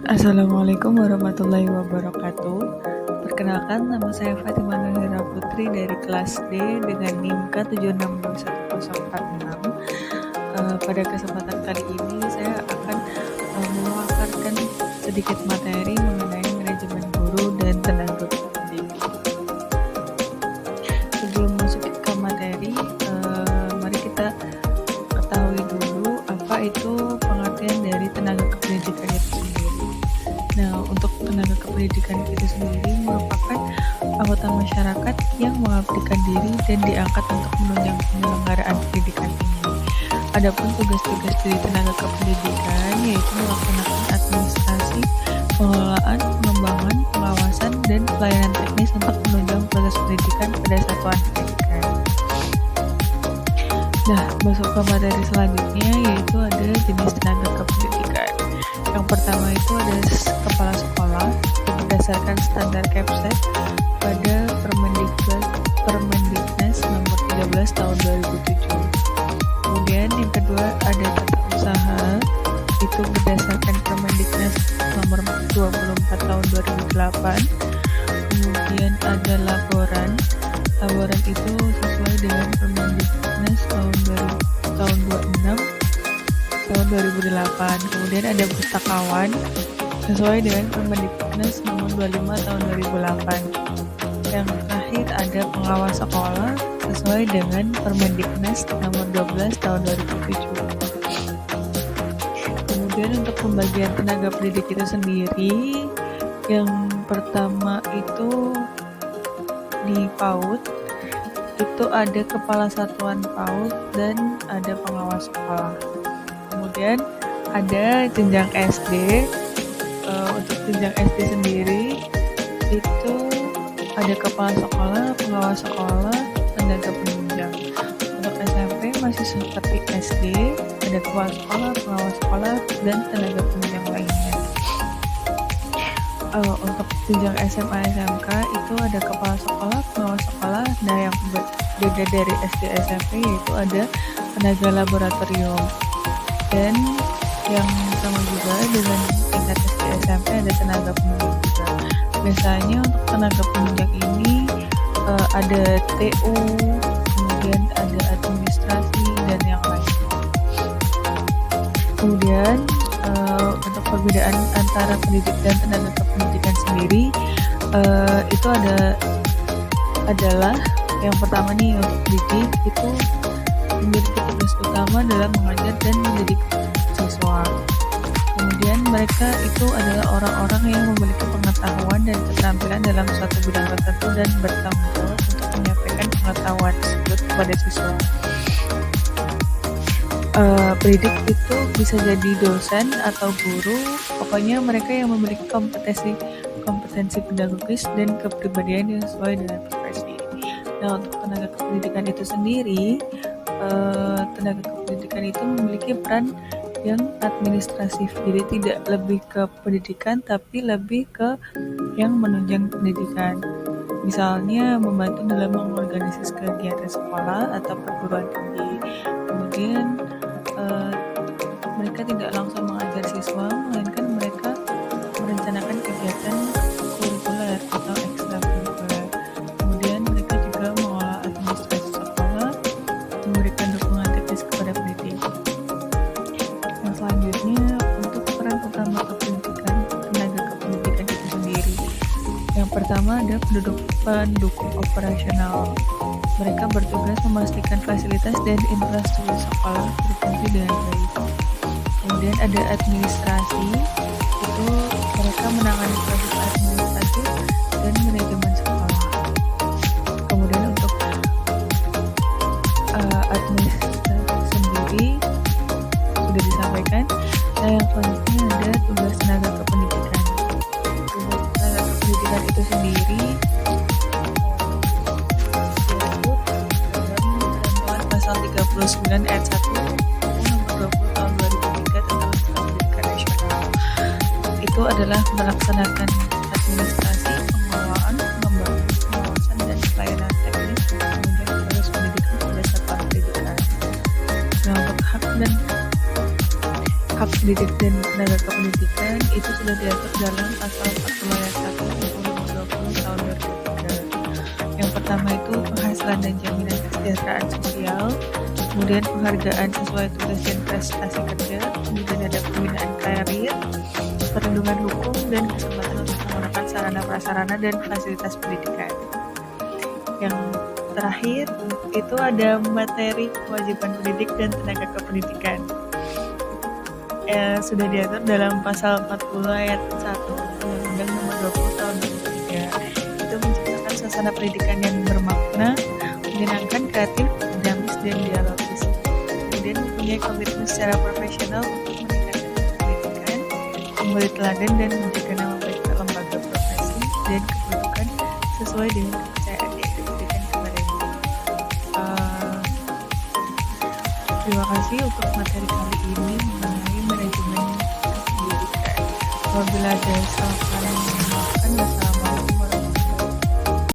Assalamualaikum warahmatullahi wabarakatuh. Perkenalkan, nama saya Fatimah Nurhira Putri dari kelas D dengan NIM K76211046. Pada kesempatan kali ini saya akan memaparkan sedikit materi mengenai manajemen guru dan tenaga pendidik. Sebelum masuk ke materi, mari kita ketahui dulu apa itu pengertian dari tenaga kependidikan itu sendiri. Nah, untuk tenaga kependidikan itu sendiri merupakan anggota masyarakat yang mengabdikan diri dan diangkat untuk menunjang penyelenggaraan pendidikan ini. Adapun tugas-tugas dari tenaga kependidikan yaitu melaksanakan administrasi, pengelolaan, pengembangan, pengawasan, dan pelayanan teknis untuk menunjang proses pendidikan pada satuan pendidikan. Nah, masuk ke materi selanjutnya yaitu ada jenis tenaga kependidikan. Yang pertama itu ada kepala sekolah yang berdasarkan standar Kepset pada Permendiknas nomor 13 tahun 2007. Kemudian yang kedua ada tata usaha itu berdasarkan Permendiknas nomor 24 tahun 2008. Kemudian ada laboran itu sesuai dengan Permendiknas tahun 26 tahun 2008. Kemudian ada pustakawan sesuai dengan Permendiknas nomor 25 tahun 2008. Yang terakhir ada pengawas sekolah sesuai dengan Permendiknas nomor 12 tahun 2007. Kemudian untuk pembagian tenaga pendidik itu sendiri, yang pertama itu di PAUD itu ada kepala satuan PAUD dan ada pengawas sekolah. Kemudian ada jenjang SD. Untuk jenjang SD sendiri itu ada kepala sekolah, pengawas sekolah, tenaga penunjang. Untuk SMP masih seperti SD, ada kepala sekolah, pengawas sekolah, dan tenaga penunjang lainnya. Untuk jenjang SMA SMK itu ada kepala sekolah, pengawas sekolah. Nah, yang beda dari SD SMP yaitu ada tenaga laboratorium. Dan yang sama juga dengan tingkat SD SMP ada tenaga penunjang juga. Biasanya untuk tenaga penunjang ini ada TU, kemudian ada administrasi dan yang lainnya. Kemudian untuk perbedaan antara pendidik dan tenaga kependidikan sendiri itu adalah yang pertama nih, untuk pendidik itu memiliki tugas utama dalam mengajar dan mendidik siswa. Kemudian mereka itu adalah orang-orang yang memiliki pengetahuan dan keterampilan dalam suatu bidang tertentu dan bertanggung jawab untuk menyampaikan pengetahuan tersebut kepada siswa. Pendidik itu bisa jadi dosen atau guru, pokoknya mereka yang memiliki kompetensi pedagogis dan kepribadian yang sesuai dengan profesi. Nah, untuk tenaga kependidikan itu sendiri, tenaga kependidikan itu memiliki peran yang administratif, jadi tidak lebih ke pendidikan tapi lebih ke yang menunjang pendidikan. Misalnya membantu dalam mengorganisasi kegiatan sekolah atau perguruan tinggi. Kemudian mereka tidak langsung mengajar siswa, melainkan mereka merencanakan kegiatan kurikuler atau ekstrakurikuler. Kemudian mereka juga mengolah administrasi sekolah, memberikan dukungan teknis kepada pendidik. Yang selanjutnya, untuk peran utama kependidikan tenaga kependidikan itu sendiri. Yang pertama ada pendukung operasional. Mereka bertugas memastikan fasilitas dan infrastruktur sekolah berfungsi dengan baik. Kemudian ada administrasi, itu mereka menangani proses administratif dan manajemen sekolah. Kemudian untuk administrasi sendiri sudah disampaikan. Nah, yang selanjutnya ada tugas tenaga kependidikan. Tugas tenaga kependidikan itu sendiri pasal 39 ayat 1 nomor 20 tahun 2003 tentang pendidikan nasional. Itu adalah melaksanakan administrasi, pengelolaan, pengembangan, pengawasan, dan pelayanan teknis kemudian proses pendidikan pada satuan pendidikan. Nah, untuk hak pendidik dan tenaga kependidikan itu sudah diatur dalam pasal 40 ayat 1 UU 20 tahun 2003. Yang pertama itu penghasilan dan jaminan kesejahteraan sosial, kemudian penghargaan sesuai tugas dan prestasi kerja, kemudian ada pembinaan karir, perlindungan hukum, dan kesempatan untuk menggunakan sarana prasarana dan fasilitas pendidikan. Yang terakhir itu ada materi kewajiban pendidik dan tenaga kependidikan. Sudah diatur dalam pasal 40 ayat 1 Undang-Undang Nomor 20 Tahun 2003. Itu menciptakan suasana pendidikan yang bermakna, menyenangkan, kreatif, dinamis, dan dialogis. Kemudian mempunyai komitmen secara profesional untuk meningkatkan pendidikan, memberi teladan dan memberikan nama baik ke lembaga profesi dan kedudukan sesuai dengan kepercayaan yang diberikan kepadanya. Terima kasih untuk materi kali ini mengenai manajemen pendidikan. Apabila ada salah